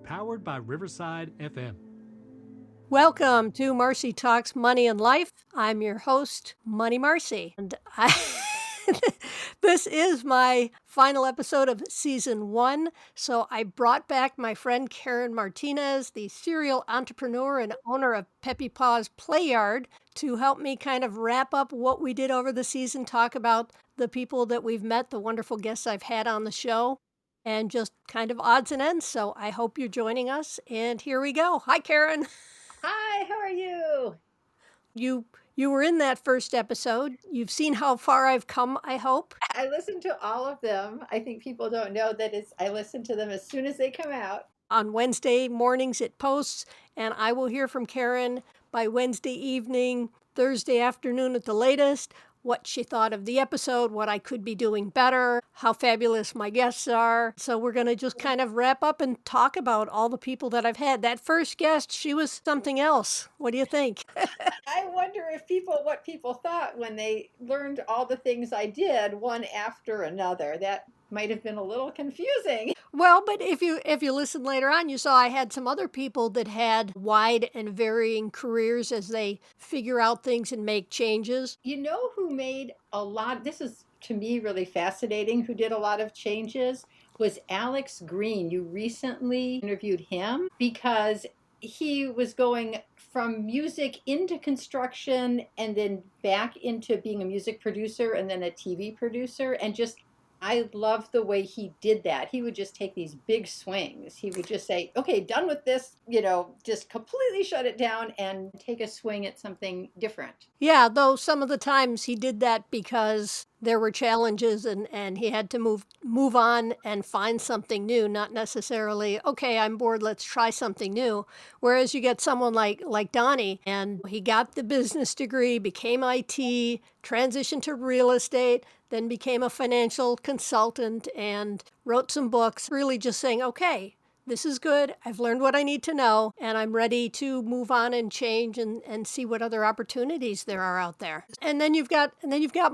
powered by Riverside FM. Welcome to Marci Talks Money and Life. I'm your host, Money Marci, and this is my final episode of season 1. So I brought back my friend Caryn Martinez, the serial entrepreneur and owner of Peppy Paw's Play Yard, to help me kind of wrap up what we did over the season, talk about the people that we've met, the wonderful guests I've had on the show, and just kind of odds and ends. So I hope you're joining us. And here we go. Hi, Caryn. Hi, how are you? You were in that first episode. You've seen how far I've come, I hope. I listen to all of them. I think people don't know that I listen to them as soon as they come out. On Wednesday mornings it posts, and I will hear from Caryn by Wednesday evening, Thursday afternoon at the latest, what she thought of the episode, what I could be doing better, how fabulous my guests are. So we're going to just kind of wrap up and talk about all the people that I've had. That first guest, she was something else. What do you think? I wonder what people thought when they learned all the things I did one after another. That might have been a little confusing. Well, but if you listened later on, you saw I had some other people that had wide and varying careers as they figure out things and make changes. You know who made a lot, this is to me really fascinating, who did a lot of changes was Alex Green. You recently interviewed him because he was going from music into construction and then back into being a music producer and then a TV producer, and just I love the way he did that. He would just take these big swings. He would just say, okay, done with this, just completely shut it down and take a swing at something different. Yeah, though some of the times he did that because there were challenges and he had to move on and find something new, not necessarily, okay, I'm bored, let's try something new. Whereas you get someone like Donnie, and he got the business degree, became IT, transitioned to real estate, then became a financial consultant and wrote some books, really just saying, okay, this is good. I've learned what I need to know, and I'm ready to move on and change and see what other opportunities there are out there. And then you've got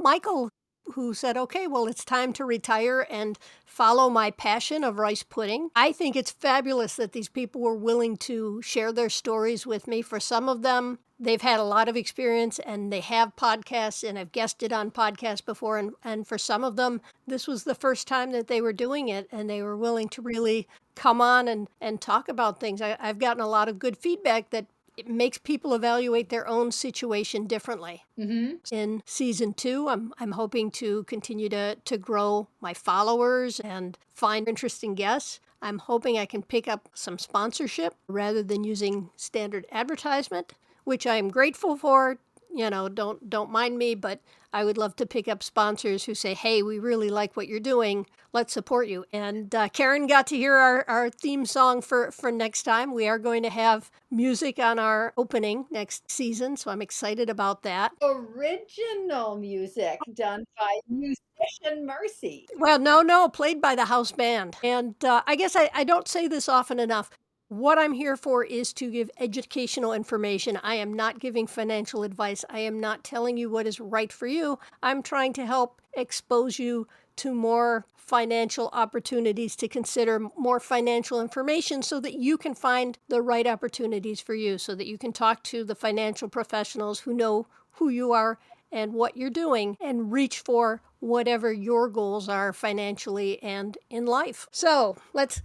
Michael, who said, okay, well, it's time to retire and follow my passion of rice pudding. I think it's fabulous that these people were willing to share their stories with me. For some of them, they've had a lot of experience and they have podcasts, and I've guested on podcasts before. And for some of them, this was the first time that they were doing it, and they were willing to really come on and talk about things. I've gotten a lot of good feedback that it makes people evaluate their own situation differently. Mm-hmm. In season 2, I'm hoping to continue to grow my followers and find interesting guests. I'm hoping I can pick up some sponsorship rather than using standard advertisement, which I'm grateful for. Don't mind me, but I would love to pick up sponsors who say, hey, we really like what you're doing. Let's support you. And Caryn got to hear our theme song for next time. We are going to have music on our opening next season, so I'm excited about that. Original music done by musician Marci. Well, no, played by the house band. And I guess I don't say this often enough. What I'm here for is to give educational information. I am not giving financial advice. I am not telling you what is right for you. I'm trying to help expose you to more financial opportunities, to consider more financial information so that you can find the right opportunities for you, so that you can talk to the financial professionals who know who you are and what you're doing and reach for whatever your goals are financially and in life. So let's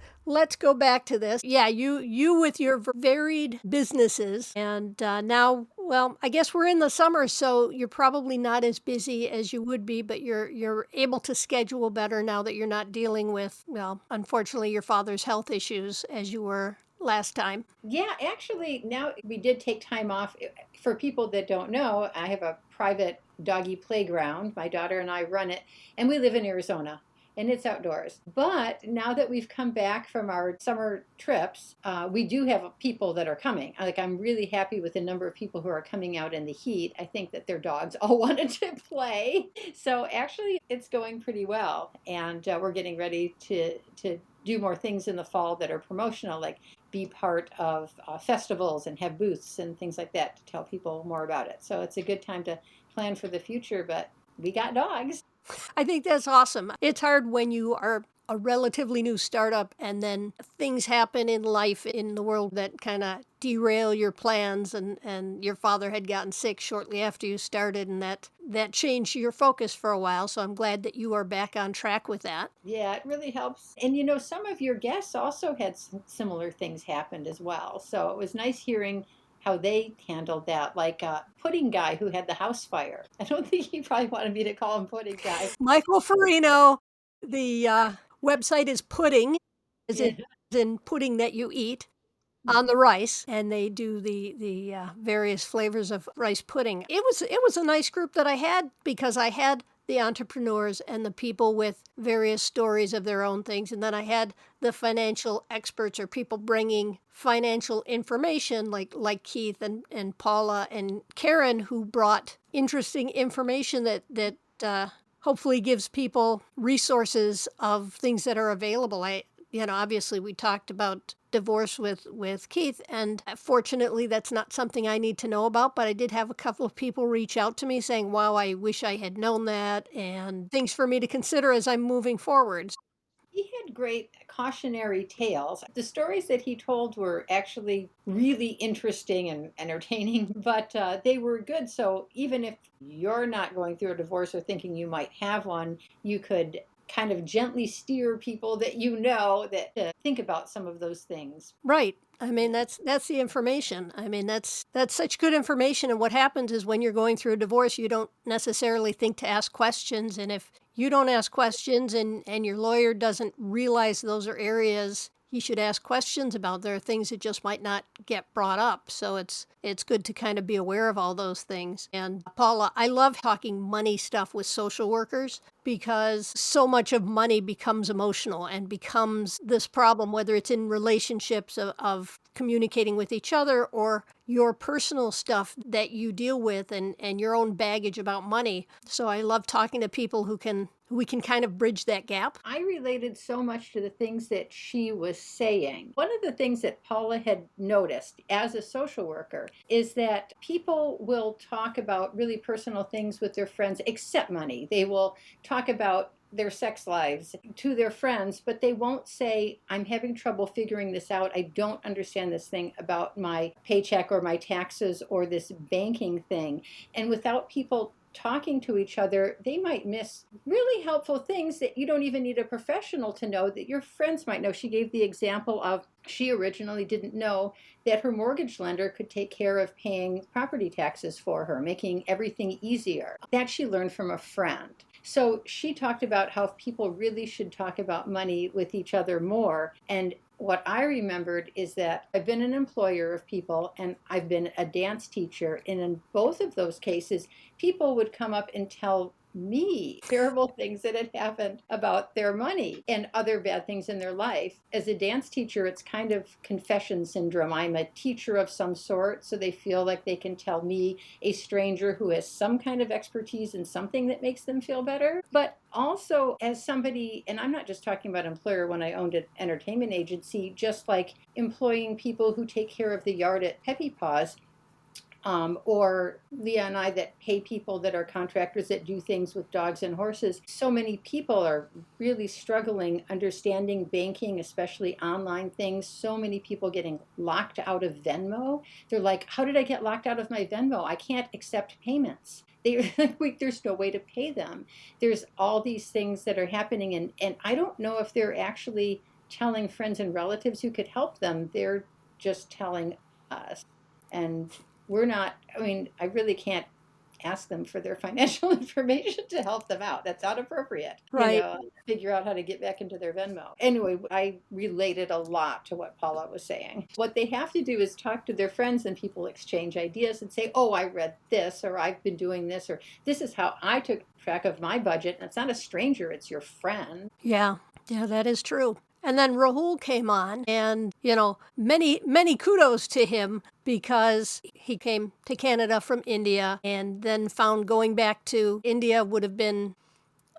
go back to this. Yeah, you with your varied businesses, and now, well, I guess we're in the summer, so you're probably not as busy as you would be, but you're able to schedule better now that you're not dealing with, well, unfortunately, your father's health issues as you were last time. Yeah, actually, now we did take time off. For people that don't know, I have a private doggy playground. My daughter and I run it, and we live in Arizona, and it's outdoors. But now that we've come back from our summer trips, we do have people that are coming. I'm really happy with the number of people who are coming out in the heat. I think that their dogs all wanted to play. So actually, it's going pretty well, and we're getting ready to do more things in the fall that are promotional, like be part of festivals and have booths and things like that to tell people more about it. So it's a good time to plan for the future, but we got dogs. I think that's awesome. It's hard when you are a relatively new startup and then things happen in life in the world that kind of derail your plans, and your father had gotten sick shortly after you started, and that changed your focus for a while. So I'm glad that you are back on track with that. Yeah, it really helps. And some of your guests also had some similar things happened as well. So it was nice hearing how they handled that. Like Pudding Guy who had the house fire. I don't think he probably wanted me to call him Pudding Guy. Michael Farino, the website is Pudding, as Yeah. in pudding that you eat, on the rice, and they do the various flavors of rice pudding. It was a nice group that I had, because I had the entrepreneurs and the people with various stories of their own things, and then I had the financial experts or people bringing financial information like Keith and Paula and Caryn, who brought interesting information that hopefully gives people resources of things that are available. Obviously we talked about divorce with Keith, and fortunately that's not something I need to know about, but I did have a couple of people reach out to me saying, wow, I wish I had known that, and things for me to consider as I'm moving forward. He had great cautionary tales. The stories that he told were actually really interesting and entertaining, but they were good. So even if you're not going through a divorce or thinking you might have one, you could kind of gently steer people that that to think about some of those things. Right. I mean, that's the information. I mean, that's such good information. And what happens is when you're going through a divorce, you don't necessarily think to ask questions. And if you don't ask questions and your lawyer doesn't realize those are areas he should ask questions about, there are things that just might not get brought up. So it's good to kind of be aware of all those things. And Paula, I love talking money stuff with social workers, because so much of money becomes emotional and becomes this problem, whether it's in relationships of communicating with each other, or your personal stuff that you deal with, and your own baggage about money. So I love talking to people who we can kind of bridge that gap. I related so much to the things that she was saying. One of the things that Paula had noticed as a social worker is that people will talk about really personal things with their friends, except money. They will talk about their sex lives to their friends, but they won't say, I'm having trouble figuring this out. I don't understand this thing about my paycheck or my taxes or this banking thing. And without people talking to each other, they might miss really helpful things that you don't even need a professional to know, that your friends might know. She gave the example of, she originally didn't know that her mortgage lender could take care of paying property taxes for her, making everything easier. That she learned from a friend. So she talked about how people really should talk about money with each other more. And what I remembered is that I've been an employer of people and I've been a dance teacher. And in both of those cases, people would come up and tell me terrible things that had happened about their money and other bad things in their life. As a dance teacher, it's kind of confession syndrome. I'm a teacher of some sort, so they feel like they can tell me, a stranger who has some kind of expertise in something that makes them feel better. But also as somebody, and I'm not just talking about employer when I owned an entertainment agency, just like employing people who take care of the yard at Peppy Paws, or Leah and I that pay people that are contractors that do things with dogs and horses. So many people are really struggling understanding banking, especially online things. So many people getting locked out of Venmo. They're like, how did I get locked out of my Venmo? I can't accept payments. There's no way to pay them. There's all these things that are happening, and I don't know if they're actually telling friends and relatives who could help them. They're just telling us. And I really can't ask them for their financial information to help them out. That's not appropriate. Right. Figure out how to get back into their Venmo. Anyway, I related a lot to what Paula was saying. What they have to do is talk to their friends, and people exchange ideas and say, oh, I read this, or I've been doing this, or this is how I took track of my budget. And it's not a stranger, it's your friend. Yeah, that is true. And then Rahul came on, and, many kudos to him, because he came to Canada from India and then found going back to India would have been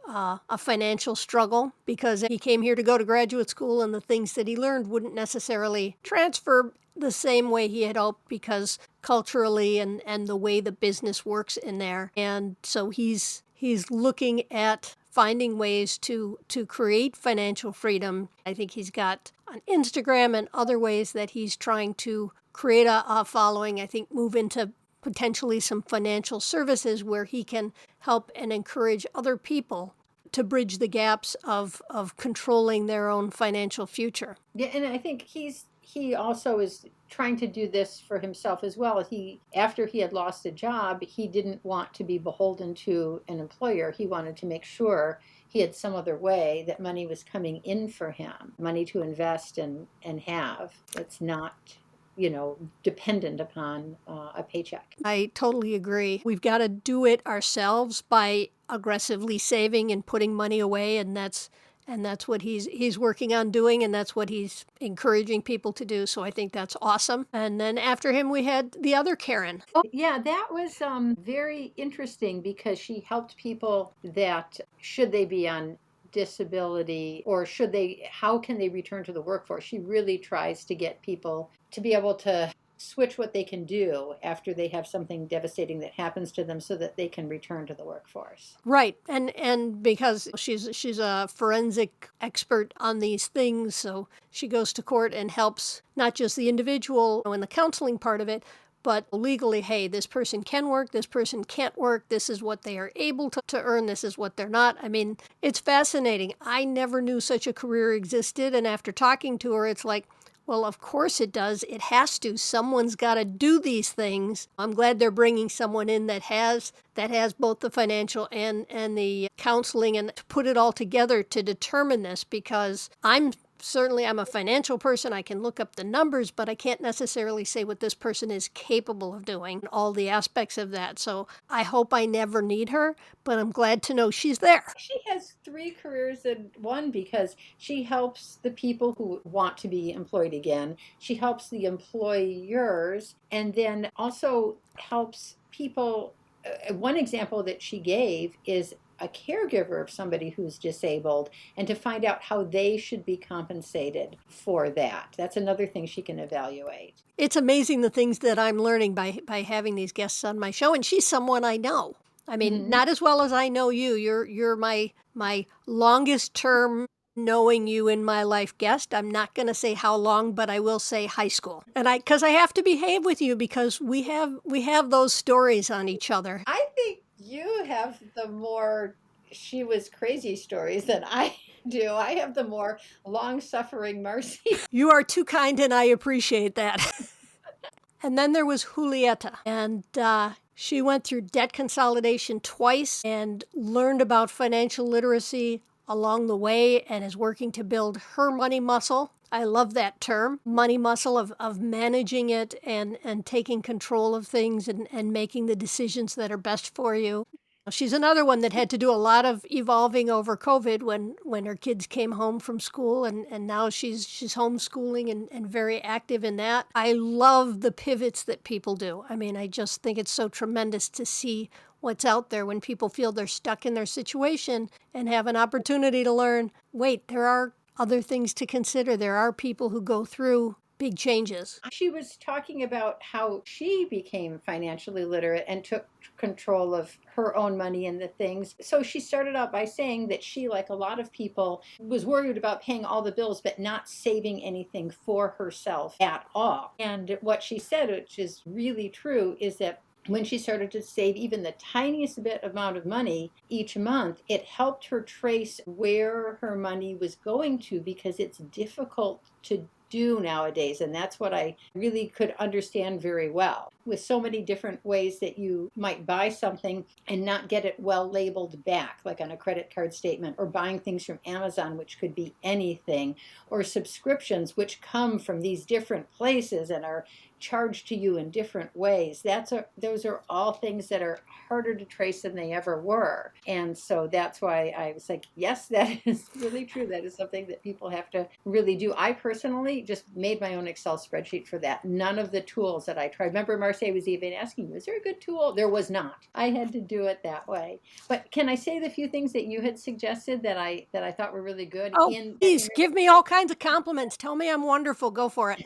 a financial struggle, because he came here to go to graduate school, and the things that he learned wouldn't necessarily transfer the same way he had hoped, because culturally and the way the business works in there. And so he's looking at finding ways to create financial freedom. I think he's got on Instagram and other ways that he's trying to create a following. I think move into potentially some financial services where he can help and encourage other people to bridge the gaps of controlling their own financial future. Yeah, and I think he also is trying to do this for himself as well. After he had lost a job, he didn't want to be beholden to an employer. He wanted to make sure he had some other way that money was coming in for him, money to invest and have. It's not, dependent upon a paycheck. I totally agree. We've got to do it ourselves by aggressively saving and putting money away, and that's what he's working on doing, and that's what he's encouraging people to do. So I think that's awesome. And then after him, we had the other Caryn. Oh, yeah, that was very interesting because she helped people that should they be on disability or how can they return to the workforce? She really tries to get people to be able to switch what they can do after they have something devastating that happens to them so that they can return to the workforce. Right. And because she's a forensic expert on these things, so she goes to court and helps not just the individual in the counseling part of it, but legally, hey, this person can work, this person can't work, this is what they are able to earn, this is what they're not. I mean, it's fascinating. I never knew such a career existed, and after talking to her, it's like, well, of course it does. It has to. Someone's got to do these things. I'm glad they're bringing someone in that has both the financial and the counseling and to put it all together to determine this, because I'm a financial person. I can look up the numbers, but I can't necessarily say what this person is capable of doing, all the aspects of that. So I hope I never need her, but I'm glad to know she's there. She has 3 careers in one because she helps the people who want to be employed again. She helps the employers and then also helps people. One example that she gave is a caregiver of somebody who's disabled and to find out how they should be compensated for that. That's another thing she can evaluate. It's amazing the things that I'm learning by having these guests on my show, and she's someone I know. I mean, not as well as I know you. You're my longest term knowing you in my life guest. I'm not going to say how long, but I will say high school. And because I have to behave with you because we have those stories on each other. I think you have the more she was crazy stories than I do. I have the more long-suffering Marci. You are too kind, and I appreciate that. And then there was Julieta, and she went through debt consolidation twice and learned about financial literacy along the way and is working to build her money muscle. I love that term, money muscle, of managing it and taking control of things and making the decisions that are best for you. She's another one that had to do a lot of evolving over COVID when her kids came home from school, and now she's homeschooling and very active in that. I love the pivots that people do. I mean, I just think it's so tremendous to see what's out there when people feel they're stuck in their situation and have an opportunity to learn, wait, there are other things to consider. There are people who go through big changes. She was talking about how she became financially literate and took control of her own money and the things. So she started out by saying that she, like a lot of people, was worried about paying all the bills but not saving anything for herself at all. And what she said, which is really true, is that when she started to save even the tiniest bit amount of money each month, it helped her trace where her money was going to, because it's difficult to do nowadays. And that's what I really could understand very well. With so many different ways that you might buy something and not get it well labeled back, like on a credit card statement, or buying things from Amazon, which could be anything, or subscriptions, which come from these different places and are charged to you in different ways. Those are all things that are harder to trace than they ever were. And so that's why I was like, yes, that is really true. That is something that people have to really do. I personally just made my own Excel spreadsheet for that. None of the tools that I tried. Remember, Marci was even asking you, is there a good tool? There was not. I had to do it that way. But can I say the few things that you had suggested that I thought were really good? Oh, please, give me all kinds of compliments. Tell me I'm wonderful. Go for it.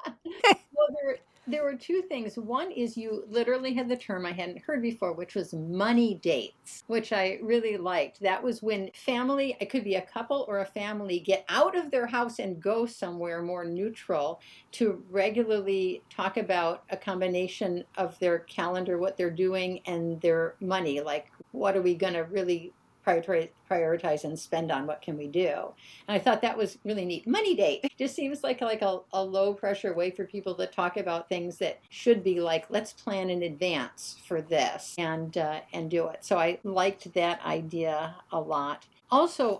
Well, There were two things. One is you literally had the term I hadn't heard before, which was money dates, which I really liked. That was when family, it could be a couple or a family, get out of their house and go somewhere more neutral to regularly talk about a combination of their calendar, what they're doing, and their money. Like, what are we going to really prioritize and spend on? What can we do? And I thought that was really neat. Money date just seems like a low pressure way for people to talk about things that should be like, let's plan in advance for this and do it. So I liked that idea a lot. Also,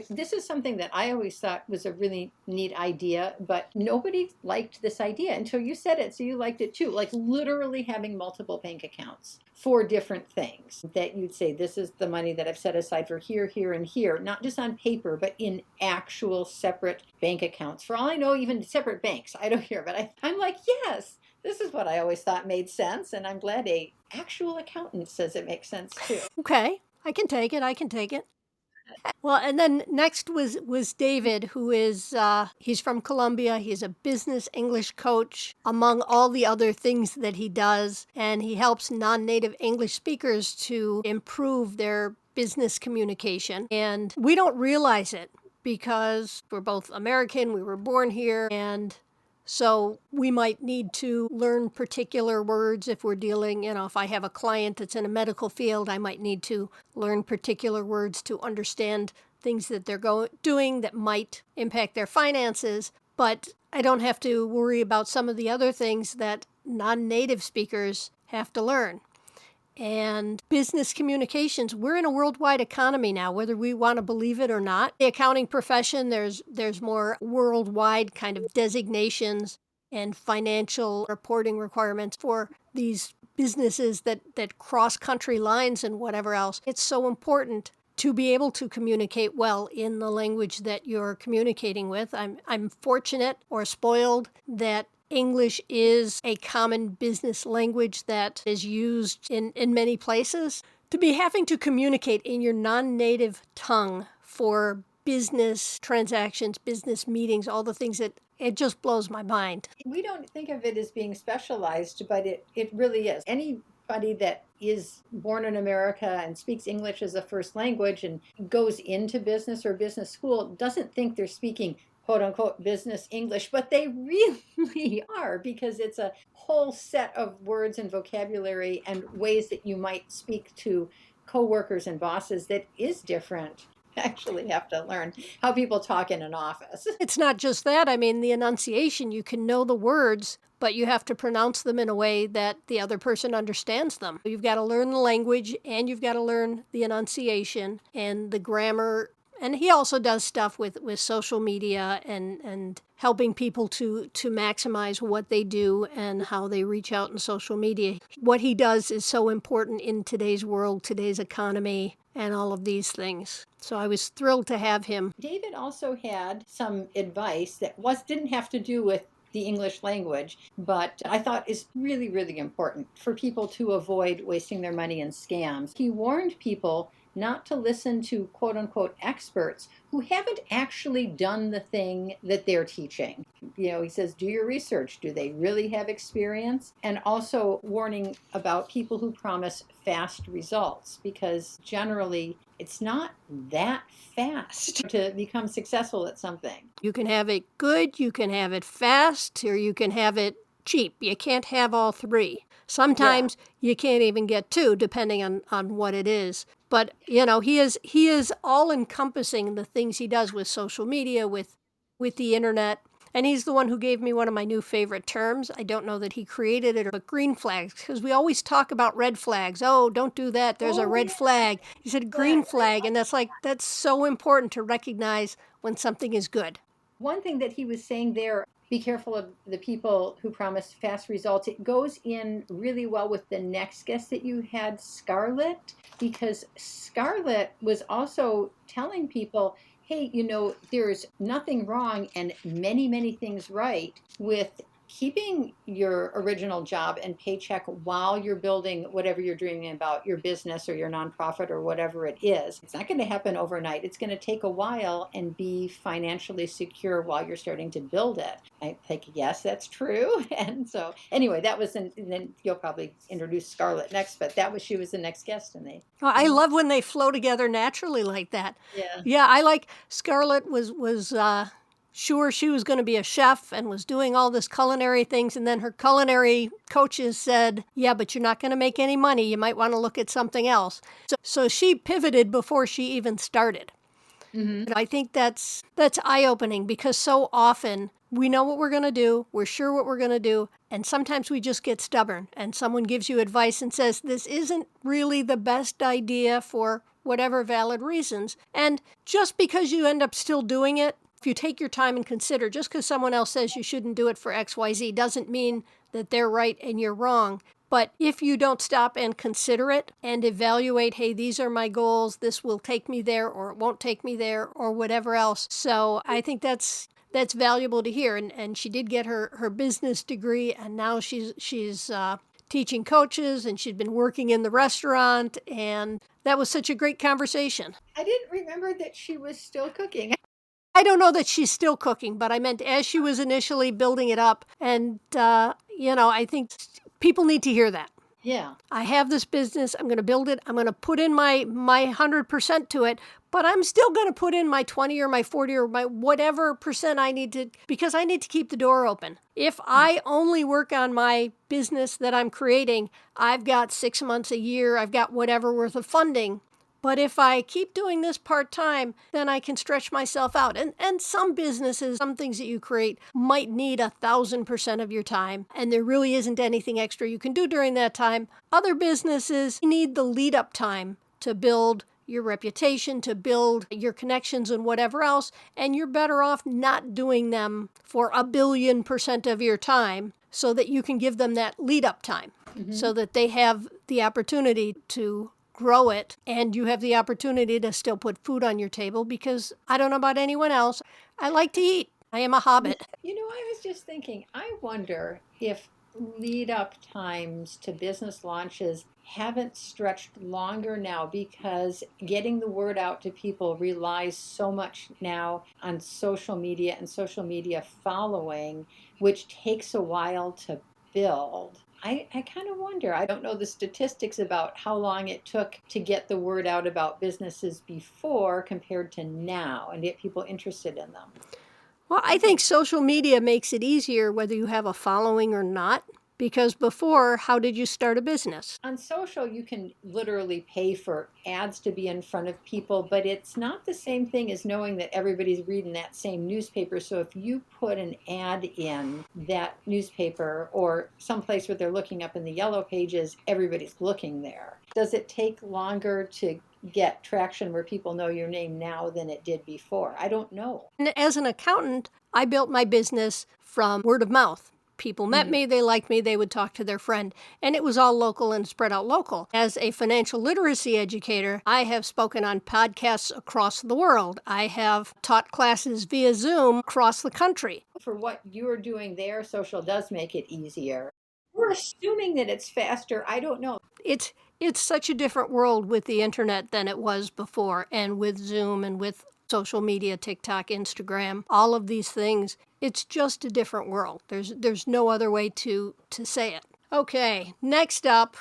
this is something that I always thought was a really neat idea, but nobody liked this idea until you said it. So you liked it too, like literally having multiple bank accounts for different things that you'd say, this is the money that I've set aside for here, here, and here, not just on paper, but in actual separate bank accounts. For all I know, even separate banks. I don't care, but I'm like, yes, this is what I always thought made sense. And I'm glad a actual accountant says it makes sense too. Okay, I can take it. Well, and then next was David, who is he's from Colombia. He's a business English coach, among all the other things that he does, and he helps non-native English speakers to improve their business communication. And we don't realize it because we're both American. We were born here, and so we might need to learn particular words if we're dealing, if I have a client that's in a medical field, I might need to learn particular words to understand things that they're doing that might impact their finances. But I don't have to worry about some of the other things that non-native speakers have to learn. And business communications, we're in a worldwide economy now, whether we want to believe it or not. The accounting profession, there's more worldwide kind of designations and financial reporting requirements for these businesses that cross country lines and whatever else. It's so important to be able to communicate well in the language that you're communicating with. I'm fortunate or spoiled that English is a common business language that is used in many places. To be having to communicate in your non-native tongue for business transactions, business meetings, all the things that it just blows my mind. We don't think of it as being specialized, but it really is. Anybody that is born in America and speaks English as a first language and goes into business or business school doesn't think they're speaking quote unquote business English, but they really are, because it's a whole set of words and vocabulary and ways that you might speak to coworkers and bosses that is different. Actually have to learn how people talk in an office. It's not just that. I mean, the enunciation, you can know the words, but you have to pronounce them in a way that the other person understands them. You've got to learn the language, and you've got to learn the enunciation and the grammar. And he also does stuff with social media and helping people to maximize what they do and how they reach out in social media. What he does is so important in today's world, today's economy, and all of these things. So I was thrilled to have him. David also had some advice that didn't have to do with the English language, but I thought is really, really important for people to avoid wasting their money in scams. He warned people not to listen to quote unquote experts who haven't actually done the thing that they're teaching. He says, do your research. Do they really have experience? And also warning about people who promise fast results, because generally it's not that fast to become successful at something. You can have it good, you can have it fast, or you can have it cheap. You can't have all three. Sometimes you can't even get two, depending on what it is. But, he is all-encompassing the things he does with social media, with the internet. And he's the one who gave me one of my new favorite terms. I don't know that he created it, but green flags, because we always talk about red flags. Oh, don't do that. There's a red flag. He said green flag, and that's so important to recognize when something is good. One thing that he was saying there, be careful of the people who promise fast results. It goes in really well with the next guest that you had, Scarlett, because Scarlett was also telling people, hey, there's nothing wrong and many, many things right with keeping your original job and paycheck while you're building whatever you're dreaming about, your business or your nonprofit or whatever it is, it's not going to happen overnight. It's going to take a while and be financially secure while you're starting to build it. I think, yes, that's true. And so anyway, that was, and then you'll probably introduce Scarlett next, but she was the next guest. And Well, I love when they flow together naturally like that. yeah. Yeah, I like Scarlett was sure she was going to be a chef and was doing all this culinary things, and then her culinary coaches said, "Yeah, but you're not going to make any money. You might want to look at something else." So she pivoted before she even started. Mm-hmm. And I think that's eye-opening, because so often we know what we're going to do, we're sure what we're going to do, and sometimes we just get stubborn and someone gives you advice and says, this isn't really the best idea for whatever valid reasons. And just because you end up still doing it, if you take your time and consider, just because someone else says you shouldn't do it for XYZ doesn't mean that they're right and you're wrong. But if you don't stop and consider it and evaluate, hey, these are my goals, this will take me there or it won't take me there or whatever else. So I think that's valuable to hear. And she did get her business degree, and now she's teaching coaches, and she'd been working in the restaurant, and that was such a great conversation. I didn't remember that she was still cooking. I don't know that she's still cooking, but I meant as she was initially building it up. And, I think people need to hear that. Yeah. I have this business. I'm going to build it. I'm going to put in my 100% to it, but I'm still going to put in my 20 or my 40 or my whatever percent I need to, because I need to keep the door open. If I only work on my business that I'm creating, I've got 6 months, a year, I've got whatever worth of funding. But if I keep doing this part-time, then I can stretch myself out. And some businesses, some things that you create might need 1,000% of your time, and there really isn't anything extra you can do during that time. Other businesses need the lead-up time to build your reputation, to build your connections and whatever else, and you're better off not doing them for 1,000,000,000% of your time so that you can give them that lead-up time, so that they have the opportunity to grow it, and you have the opportunity to still put food on your table, because I don't know about anyone else, I like to eat. I am a hobbit. I was just thinking, I wonder if lead up times to business launches haven't stretched longer now, because getting the word out to people relies so much now on social media and social media following, which takes a while to build. I kind of wonder. I don't know the statistics about how long it took to get the word out about businesses before compared to now and get people interested in them. Well, I think social media makes it easier whether you have a following or not, because before, how did you start a business? On social, you can literally pay for ads to be in front of people, but it's not the same thing as knowing that everybody's reading that same newspaper. So if you put an ad in that newspaper or someplace where they're looking up in the yellow pages, everybody's looking there. Does it take longer to get traction where people know your name now than it did before? I don't know. And as an accountant, I built my business from word of mouth. People met me, they liked me, they would talk to their friend, and it was all local and spread out local. As a financial literacy educator, I have spoken on podcasts across the world. I have taught classes via Zoom across the country. For what you're doing there, social does make it easier. We're assuming that it's faster. I don't know. It's such a different world with the internet than it was before, and with Zoom and with social media, TikTok, Instagram, all of these things. It's just a different world. There's no other way to say it. Okay, next up,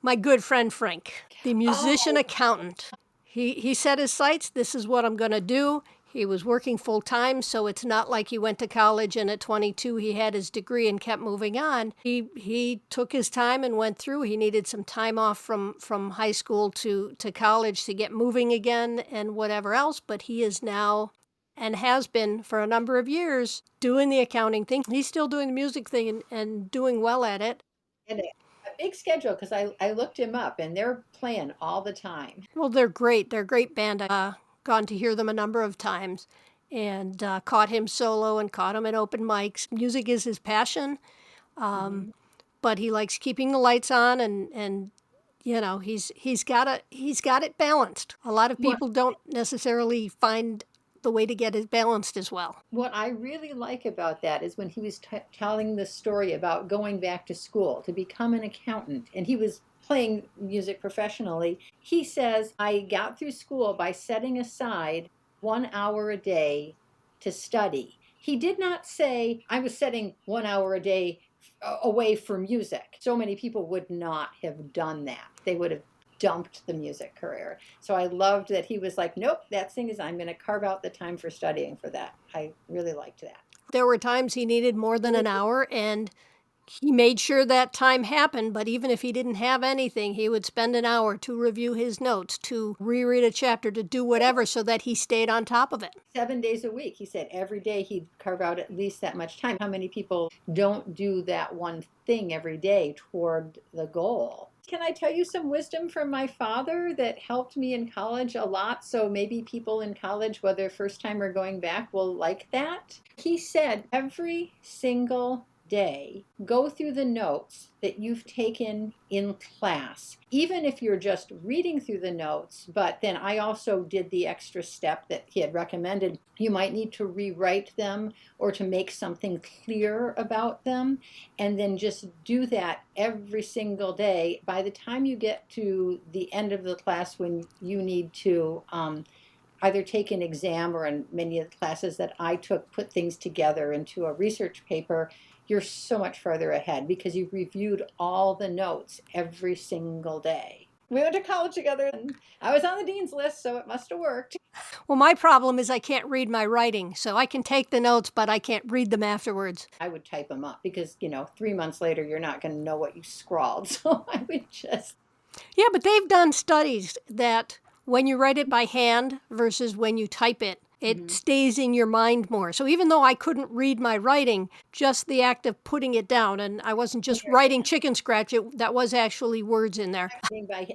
my good friend Frank, the musician accountant. He set his sights. This is what I'm going to do. He was working full time, so it's not like he went to college and at 22 he had his degree and kept moving on. He took his time and went through. He needed some time off from high school to college to get moving again and whatever else, but he is now, and has been for a number of years, doing the accounting thing. He's still doing the music thing and doing well at it. And a big schedule, because I looked him up and they're playing all the time. Well, they're great. They're a great band. I've gone to hear them a number of times, and caught him solo and caught him at open mics. Music is his passion, but he likes keeping the lights on, and he's got it balanced. A lot of people don't necessarily find the way to get it balanced as well. What I really like about that is when he was telling the story about going back to school to become an accountant, and he was playing music professionally. He says, I got through school by setting aside 1 hour a day to study. He did not say, I was setting 1 hour a day away for music. So many people would not have done that. They would have dumped the music career. So I loved that he was like, nope, that thing is, I'm going to carve out the time for studying for that. I really liked that. There were times he needed more than an hour, and he made sure that time happened, but even if he didn't have anything, he would spend an hour to review his notes, to reread a chapter, to do whatever so that he stayed on top of it. 7 days a week. He said every day he'd carve out at least that much time. How many people don't do that one thing every day toward the goal? Can I tell you some wisdom from my father that helped me in college a lot? So maybe people in college, whether first time or going back, will like that. He said every single day, go through the notes that you've taken in class, even if you're just reading through the notes. But then I also did the extra step that he had recommended. You might need to rewrite them or to make something clear about them, and then just do that every single day. By the time you get to the end of the class, when you need to either take an exam, or in many of the classes that I took, put things together into a research paper, you're so much further ahead because you've reviewed all the notes every single day. We went to college together, and I was on the dean's list, so it must have worked. Well, my problem is I can't read my writing, so I can take the notes, but I can't read them afterwards. I would type them up because, 3 months later, you're not going to know what you scrawled. So I would just... Yeah, but they've done studies that when you write it by hand versus when you type it, it stays in your mind more. So even though I couldn't read my writing, just the act of putting it down, and I wasn't just writing chicken scratch, that was actually words in there.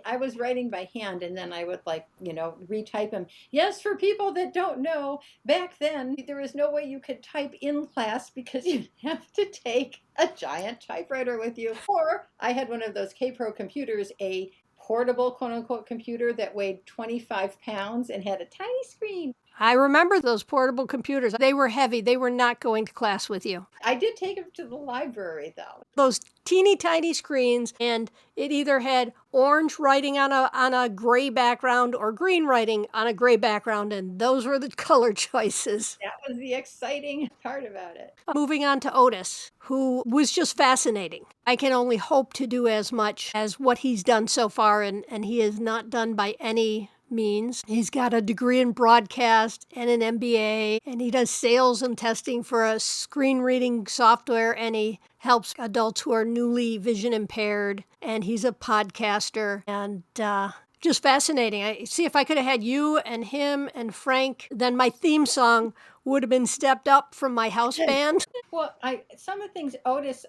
I was writing by hand, and then I would retype them. Yes, for people that don't know, back then there was no way you could type in class because you'd have to take a giant typewriter with you. Or I had one of those K-Pro computers, a portable quote-unquote computer that weighed 25 pounds and had a tiny screen. I remember those portable computers. They were heavy. They were not going to class with you. I did take them to the library, though. Those teeny tiny screens, and it either had orange writing on a gray background or green writing on a gray background, and those were the color choices. That was the exciting part about it. Moving on to Otis, who was just fascinating. I can only hope to do as much as what he's done so far, and he has not done by any means. He's got a degree in broadcast and an MBA, and he does sales and testing for a screen reading software, and he helps adults who are newly vision impaired, and he's a podcaster, and just fascinating. I see, if I could have had you and him and Frank, then my theme song would have been Stepped Up from my house band. Well, some of the things Otis,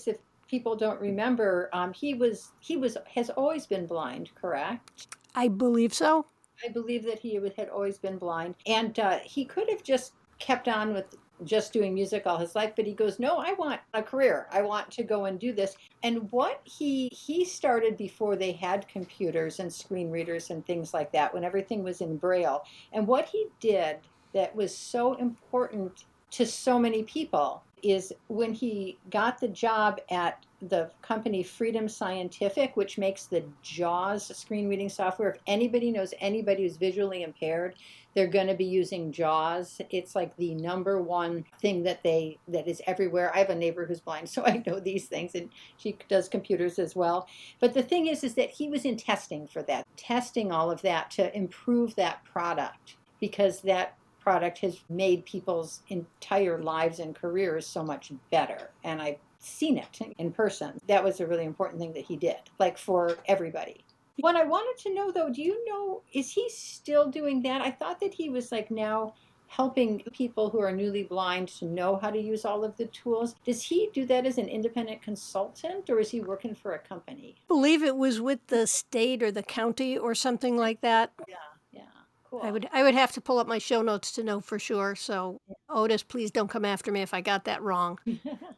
if people don't remember, has always been blind, correct? I believe so. I believe that he had always been blind, and he could have just kept on with just doing music all his life, but he goes, no, I want a career. I want to go and do this. And what he started before they had computers and screen readers and things like that, when everything was in Braille. And what he did that was so important to so many people is when he got the job at the company Freedom Scientific, which makes the JAWS screen reading software. If anybody knows anybody who's visually impaired, they're going to be using JAWS. It's like the number one thing that is everywhere. I have a neighbor who's blind, so I know these things, and she does computers as well. But the thing is that he was in testing for that, testing all of that to improve that product, because that product has made people's entire lives and careers so much better. And I've seen it in person. That was a really important thing that he did, like for everybody. What I wanted to know, though, do you know, is he still doing that? I thought that he was now helping people who are newly blind to know how to use all of the tools. Does he do that as an independent consultant, or is he working for a company? I believe it was with the state or the county or something like that. Yeah. Cool. I would have to pull up my show notes to know for sure. So Otis, please don't come after me if I got that wrong.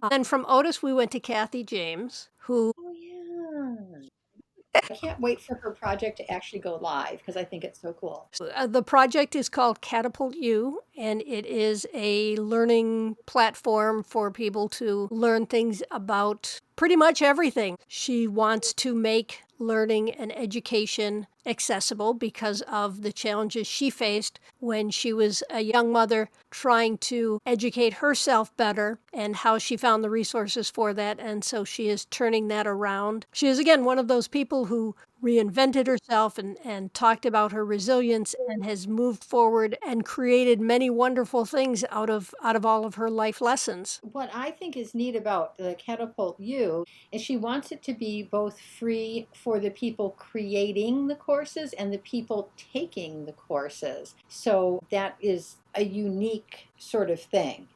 Then from Otis, we went to Kathy James, who... Oh, yeah. can't wait for her project to actually go live because I think it's so cool. The project is called Catapult U, and it is a learning platform for people to learn things about pretty much everything. She wants to make learning and education accessible because of the challenges she faced when she was a young mother trying to educate herself better and how she found the resources for that. And so she is turning that around. She is, again, one of those people who reinvented herself and talked about her resilience and has moved forward and created many wonderful things out of all of her life lessons. What I think is neat about the Catapult U is she wants it to be both free for the people creating the courses and the people taking the courses. So that is a unique sort of thing.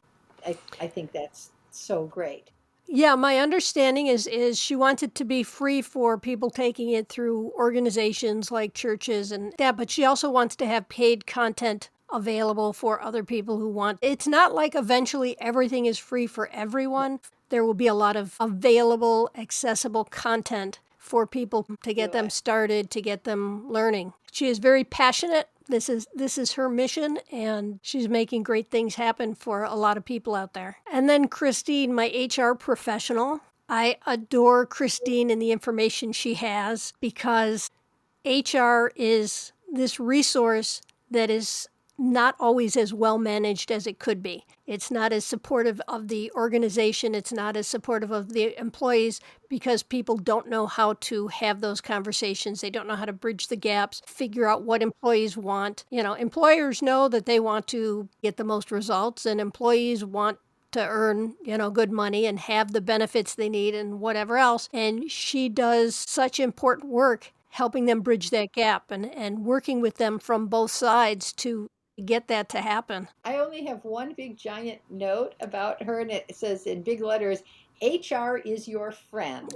I think that's so great. Yeah, my understanding is she wants it to be free for people taking it through organizations like churches and that, but she also wants to have paid content available for other people who want. It's not like eventually everything is free for everyone. There will be a lot of available, accessible content for people to get them started, to get them learning. She is very passionate. This is her mission, and she's making great things happen for a lot of people out there. And then Christine, my HR professional. I adore Christine and the information she has because HR is this resource that is not always as well managed as it could be. It's not as supportive of the organization. It's not as supportive of the employees because people don't know how to have those conversations. They don't know how to bridge the gaps, figure out what employees want. You know, employers know that they want to get the most results, and employees want to earn, good money and have the benefits they need and whatever else. And she does such important work helping them bridge that gap and working with them from both sides to get that to happen. I only have one big giant note about her, and it says in big letters, HR is your friend.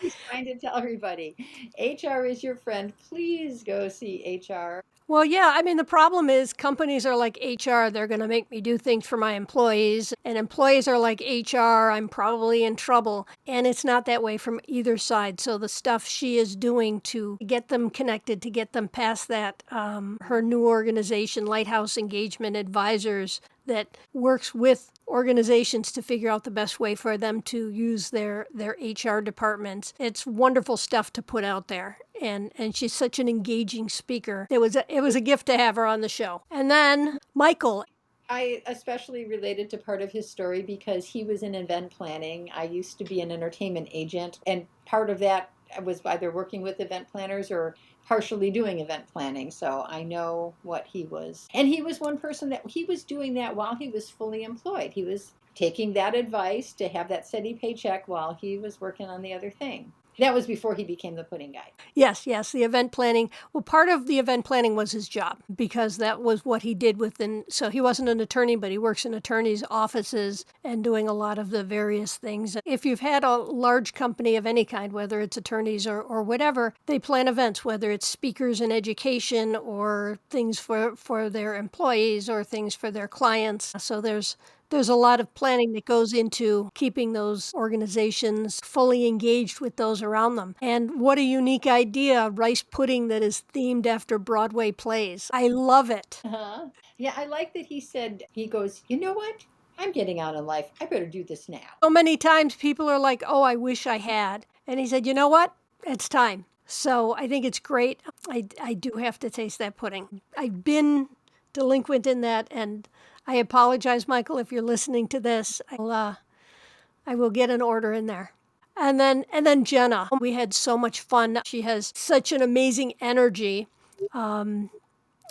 She's trying to tell everybody, HR is your friend. Please go see HR. Well, yeah, I mean, the problem is companies are like HR. They're going to make me do things for my employees, and employees are like HR. I'm probably in trouble. And it's not that way from either side. So the stuff she is doing to get them connected, to get them past that, her new organization, Lighthouse Engagement Advisors, that works with organizations to figure out the best way for them to use their HR departments. It's wonderful stuff to put out there. And she's such an engaging speaker. It was a gift to have her on the show. And then Michael. I especially related to part of his story because he was in event planning. I used to be an entertainment agent, and part of that was either working with event planners or partially doing event planning. So I know what he was. And he was one person that he was doing that while he was fully employed. He was taking that advice to have that steady paycheck while he was working on the other thing. That was before he became the pudding guy. Yes, the event planning. Well, part of the event planning was his job because that was what he did so he wasn't an attorney, but he works in attorneys' offices and doing a lot of the various things. If you've had a large company of any kind, whether it's attorneys or whatever, they plan events, whether it's speakers in education or things for their employees or things for their clients. So there's a lot of planning that goes into keeping those organizations fully engaged with those around them. And what a unique idea, rice pudding that is themed after Broadway plays. I love it. Uh-huh. Yeah, I like that he goes, you know what? I'm getting out in life. I better do this now. So many times people are like, oh, I wish I had. And he said, you know what? It's time. So I think it's great. I do have to taste that pudding. I've been delinquent in that, and I apologize, Michael, if you're listening to this. I will get an order in there. And then Jenna, we had so much fun. She has such an amazing energy.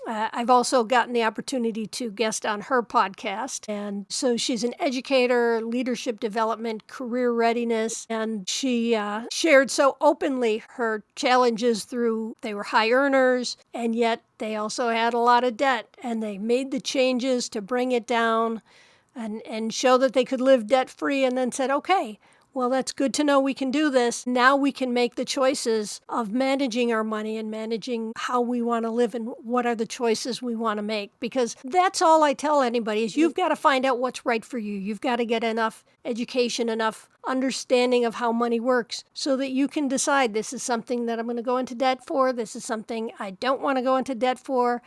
I've also gotten the opportunity to guest on her podcast. And so she's an educator, leadership development, career readiness. And she shared so openly her challenges they were high earners, and yet they also had a lot of debt. And they made the changes to bring it down and show that they could live debt free, and then said, okay, well, that's good to know we can do this. Now we can make the choices of managing our money and managing how we want to live and what are the choices we want to make. Because that's all I tell anybody is you've got to find out what's right for you. You've got to get enough education, enough understanding of how money works so that you can decide this is something that I'm going to go into debt for. This is something I don't want to go into debt for.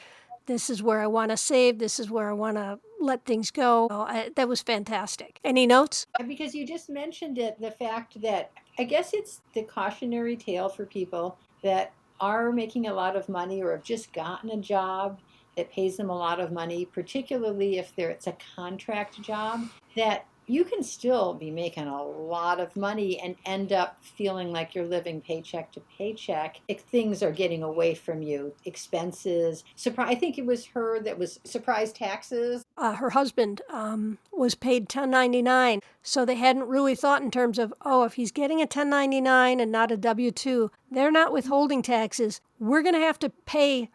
This is where I want to save. This is where I want to let things go. That was fantastic. Any notes? Because you just mentioned it, the fact that I guess it's the cautionary tale for people that are making a lot of money or have just gotten a job that pays them a lot of money, particularly if it's a contract job, that you can still be making a lot of money and end up feeling like you're living paycheck to paycheck if things are getting away from you. Expenses, I think it was her that was surprise taxes. Her husband was paid 1099, so they hadn't really thought in terms of, if he's getting a 1099 and not a W-2, they're not withholding taxes. We're going to have to pay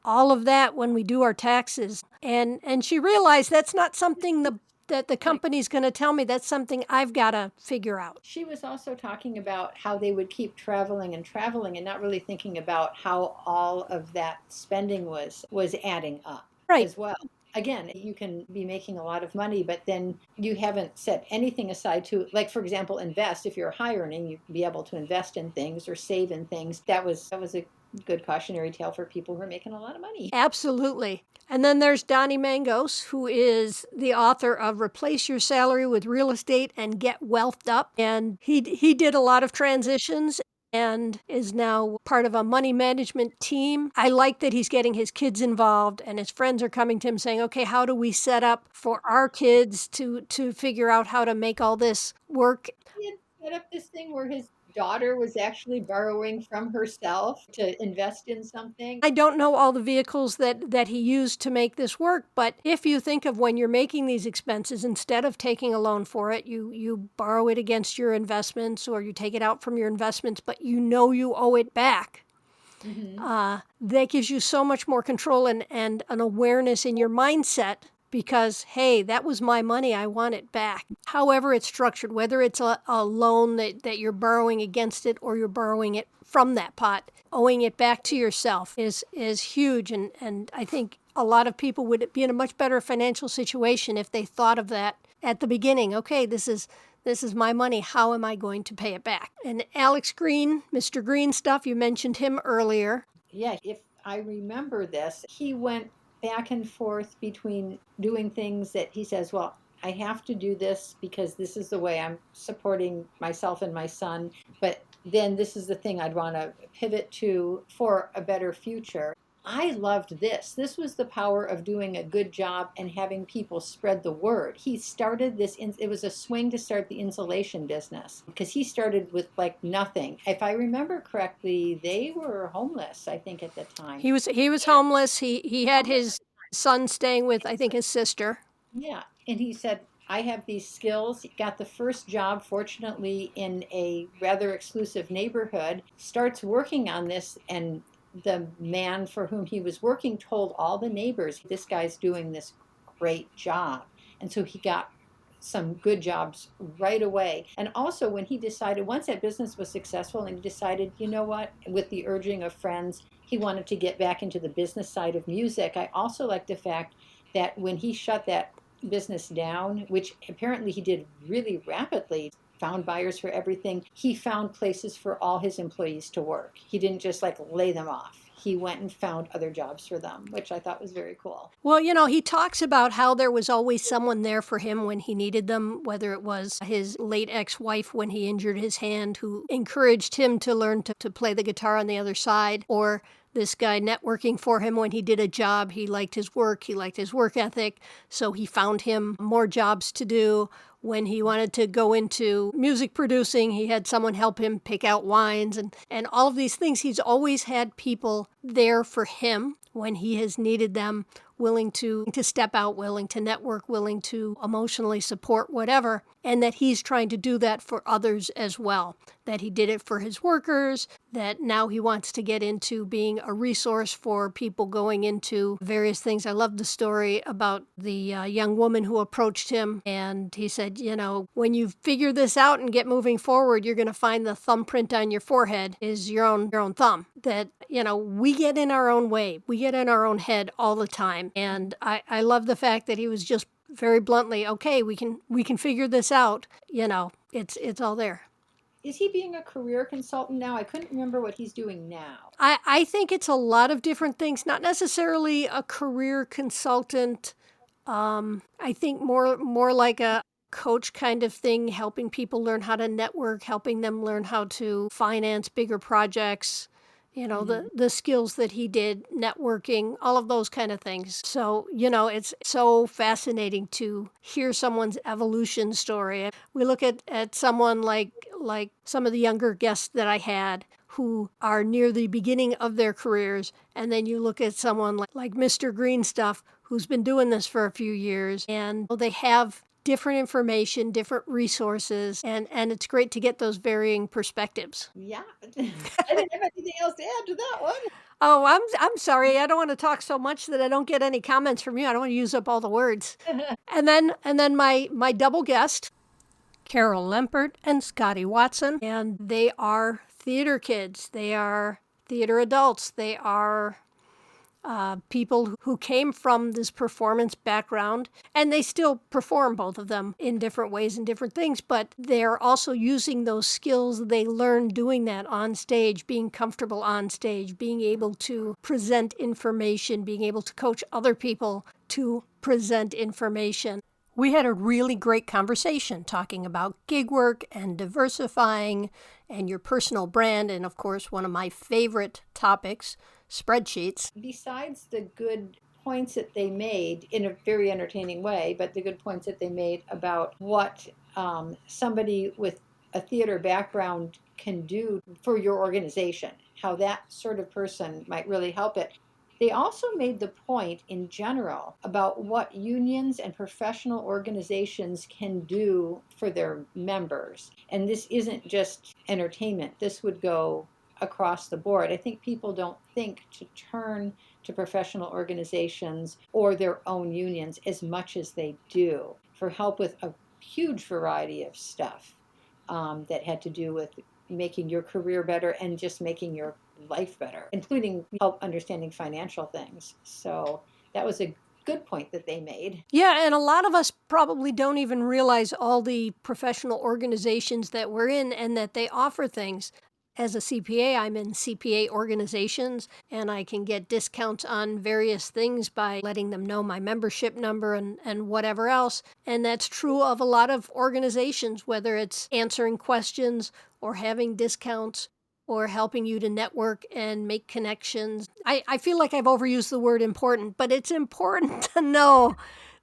all of that when we do our taxes. And she realized that's not something that the company's going to tell me. That's something I've got to figure out. She was also talking about how they would keep traveling and not really thinking about how all of that spending was adding up as well. Again, you can be making a lot of money, but then you haven't set anything aside to, like, for example, invest. If you're high earning, you'd be able to invest in things or save in things. That was a good cautionary tale for people who are making a lot of money. Absolutely. And then there's Donnie Mangos, who is the author of Replace Your Salary with Real Estate and Get Wealthed Up. And he did a lot of transitions and is now part of a money management team. I like that he's getting his kids involved and his friends are coming to him saying, okay, how do we set up for our kids to figure out how to make all this work? He had set up this thing where his daughter was actually borrowing from herself to invest in something. I don't know all the vehicles that he used to make this work, but if you think of when you're making these expenses, instead of taking a loan for it, you borrow it against your investments or you take it out from your investments, but you know you owe it back. Mm-hmm. That gives you so much more control and an awareness in your mindset because, hey, that was my money, I want it back. However it's structured, whether it's a loan that you're borrowing against it or you're borrowing it from that pot, owing it back to yourself is huge. And I think a lot of people would be in a much better financial situation if they thought of that at the beginning. Okay, this is my money. How am I going to pay it back? And Alex Green, Mr. Green stuff, you mentioned him earlier. Yeah, if I remember this, he went back and forth between doing things that he says, well, I have to do this because this is the way I'm supporting myself and my son, but then this is the thing I'd want to pivot to for a better future. I loved this. This was the power of doing a good job and having people spread the word. He started this, it was a swing to start the insulation business because he started with like nothing. If I remember correctly, they were homeless, I think, at the time. He was homeless. He had his son staying with, I think, his sister. Yeah. And he said, I have these skills. He got the first job, fortunately, in a rather exclusive neighborhood, starts working on this, and the man for whom he was working told all the neighbors, this guy's doing this great job. And so he got some good jobs right away. And also when he decided, once that business was successful and he decided, you know what, with the urging of friends, he wanted to get back into the business side of music. I also like the fact that when he shut that business down, which apparently he did really rapidly, found buyers for everything, he found places for all his employees to work. He didn't just like lay them off. He went and found other jobs for them, which I thought was very cool. Well, he talks about how there was always someone there for him when he needed them, whether it was his late ex-wife when he injured his hand, who encouraged him to learn to play the guitar on the other side, or this guy networking for him when he did a job. He liked his work. He liked his work ethic. So he found him more jobs to do. When he wanted to go into music producing, he had someone help him pick out wines and all of these things. He's always had people there for him when he has needed them willing to step out, willing to network, willing to emotionally support whatever, and that he's trying to do that for others as well, that he did it for his workers, that now he wants to get into being a resource for people going into various things. I love the story about the young woman who approached him, and he said, when you figure this out and get moving forward, you're going to find the thumbprint on your forehead is your own thumb. That, we get in our own way. We get in our own head all the time. And I love the fact that he was just very bluntly, okay, we can figure this out. It's all there. Is he being a career consultant now? I couldn't remember what he's doing now. I think it's a lot of different things, not necessarily a career consultant. I think more like a coach kind of thing, helping people learn how to network, helping them learn how to finance bigger projects, the skills that he did, networking, all of those kind of things. So, it's so fascinating to hear someone's evolution story. We look at someone like some of the younger guests that I had who are near the beginning of their careers, and then you look at someone like Mr. Greenstuff, who's been doing this for a few years, and they have different information, different resources, and it's great to get those varying perspectives. Yeah. I didn't have anything else to add to that one. Oh, I'm sorry. I don't want to talk so much that I don't get any comments from you. I don't want to use up all the words. And then my double guest, Carol Lempert and Scotty Watson, and they are theater kids. They are theater adults. They are people who came from this performance background, and they still perform, both of them, in different ways and different things, but they're also using those skills they learned doing that on stage, being comfortable on stage, being able to present information, being able to coach other people to present information. We had a really great conversation talking about gig work and diversifying and your personal brand, and of course, one of my favorite topics, spreadsheets. Besides the good points that they made in a very entertaining way, but the good points that they made about what somebody with a theater background can do for your organization, how that sort of person might really help it. They also made the point in general about what unions and professional organizations can do for their members. And this isn't just entertainment. This would go across the board. I think people don't think to turn to professional organizations or their own unions as much as they do for help with a huge variety of stuff that had to do with making your career better and just making your life better, including help understanding financial things. So that was a good point that they made. Yeah, and a lot of us probably don't even realize all the professional organizations that we're in and that they offer things. As a CPA, I'm in CPA organizations, and I can get discounts on various things by letting them know my membership number and whatever else. And that's true of a lot of organizations, whether it's answering questions or having discounts or helping you to network and make connections. I feel like I've overused the word important, but it's important to know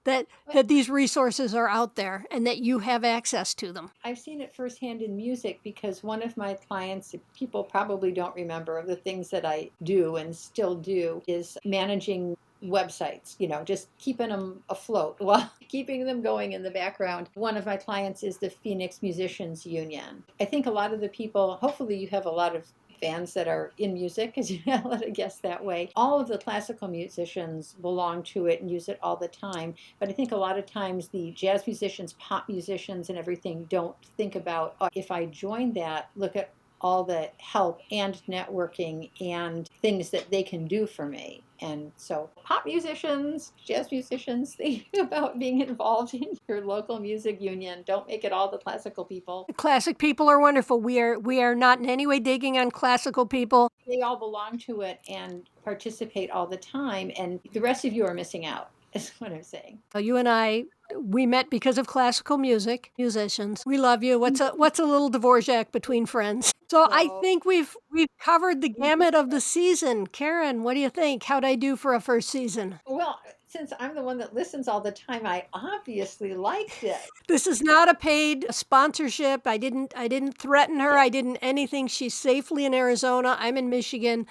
that these resources are out there and that you have access to them. I've seen it firsthand in music because one of my clients, people probably don't remember, of the things that I do and still do, is managing websites, just keeping them afloat while keeping them going in the background. One of my clients is the Phoenix Musicians Union. I think a lot of the people, hopefully you have a lot of fans that are in music, because you have a lot of guests that way. All of the classical musicians belong to it and use it all the time. But I think a lot of times the jazz musicians, pop musicians, and everything don't think about, if I join that, look at all the help and networking and things that they can do for me. And so pop musicians, jazz musicians, think about being involved in your local music union. Don't make it all the classical people. Classic people are wonderful. We are not in any way digging on classical people. They all belong to it and participate all the time, and the rest of you are missing out, is what I'm saying. You and I, we met because of classical music, musicians. We love you. What's a little Dvorak between friends? So I think we've covered the gamut of the season. Caryn, what do you think? How'd I do for a first season? Well, Since I'm the one that listens all the time, I obviously liked it. This is not a paid sponsorship. I didn't threaten her. I didn't anything. She's safely in Arizona. I'm in Michigan.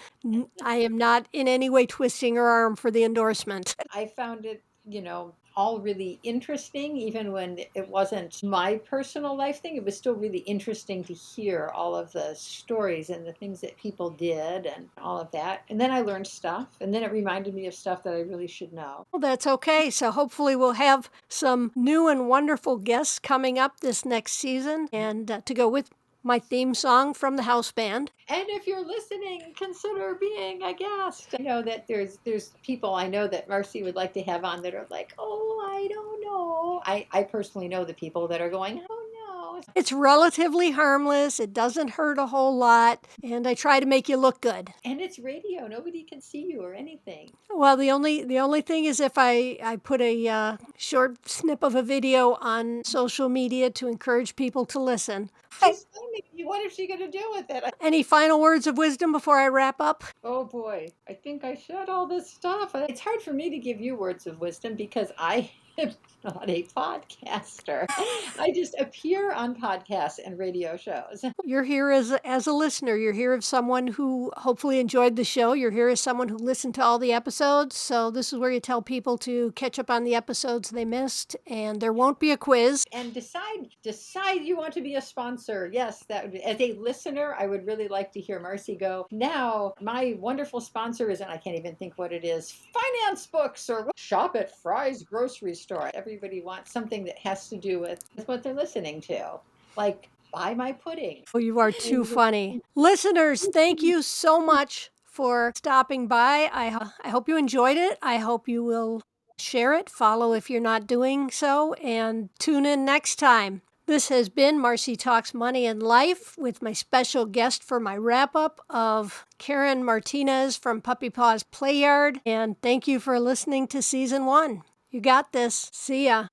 I am not in any way twisting her arm for the endorsement. I found it, all really interesting, even when it wasn't my personal life thing. It was still really interesting to hear all of the stories and the things that people did and all of that. And then I learned stuff, and then it reminded me of stuff that I really should know. Well, that's okay. So hopefully we'll have some new and wonderful guests coming up this next season, and to go with my theme song from the house band. And if you're listening, consider being a guest. I know that there's people I know that Marci would like to have on that are like, oh, I don't know. I personally know the people that are going, oh no. It's relatively harmless. It doesn't hurt a whole lot, and I try to make you look good. And it's radio. Nobody can see you or anything. Well, the only thing is if I put a short snip of a video on social media to encourage people to listen. She's filming you. What is she going to do with it? Any final words of wisdom before I wrap up? Oh boy, I think I said all this stuff. It's hard for me to give you words of wisdom because I am not a podcaster. I just appear on podcasts and radio shows. You're here as a listener. You're here as someone who hopefully enjoyed the show. You're here as someone who listened to all the episodes. So this is where you tell people to catch up on the episodes they missed, and there won't be a quiz. And decide you want to be a sponsor. Yes, that would be, as a listener, I would really like to hear Marci go, now my wonderful sponsor is, and I can't even think what it is, finance books or shop at Fry's grocery store. Everybody wants something that has to do with what they're listening to. Like, buy my pudding. Oh, you are too funny. Listeners, thank you so much for stopping by. I hope you enjoyed it. I hope you will share it, follow if you're not doing so, and tune in next time. This has been Marci Talks Money and Life with my special guest for my wrap-up of Caryn Martinez from Puppy Paws Play Yard. And thank you for listening to Season 1. You got this. See ya.